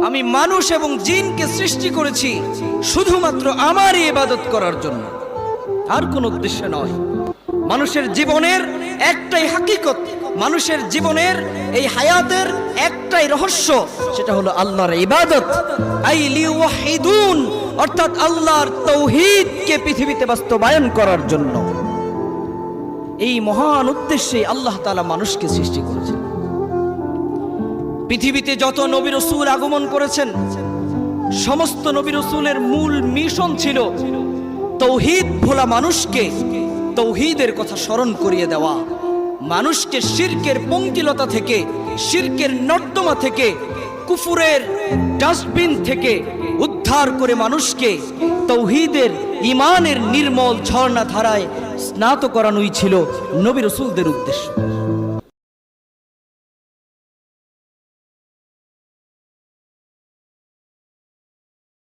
আমি মানুষ এবং জিনকে সৃষ্টি করেছি শুধুমাত্র আমারই ইবাদত করার জন্য, আর কোনো উদ্দেশ্য নয়। মানুষের জীবনের একটাই হাকিকত, মানুষের জীবনের এই হায়াতের একটাই রহস্য, সেটা হলো আল্লাহর ইবাদত। আই লিওয়াহিদুন, অর্থাৎ আল্লাহর তাওহীদকে পৃথিবীতে বাস্তবায়ন করার জন্য। এই মহান উদ্দেশ্যে আল্লাহ তাআলা মানুষকে সৃষ্টি করেছেন। পৃথিবীতে যত নবী রাসূল আগমন করেছেন, সমস্ত নবী রাসূলের মূল মিশন ছিল তাওহীদ ভোলা মানুষকে তাওহীদের কথা স্মরণ করিয়ে দেওয়া, মানুষকে শিরকের পঙ্কিলতা থেকে, শিরকের নর্দমা থেকে, কুফুরের ডাস্টবিন থেকে উদ্ধার করে মানুষকে তাওহীদের, ঈমানের নির্মল ঝর্ণা ধারায় স্নাত করানোই ছিল নবী রাসূলদের উদ্দেশ্য।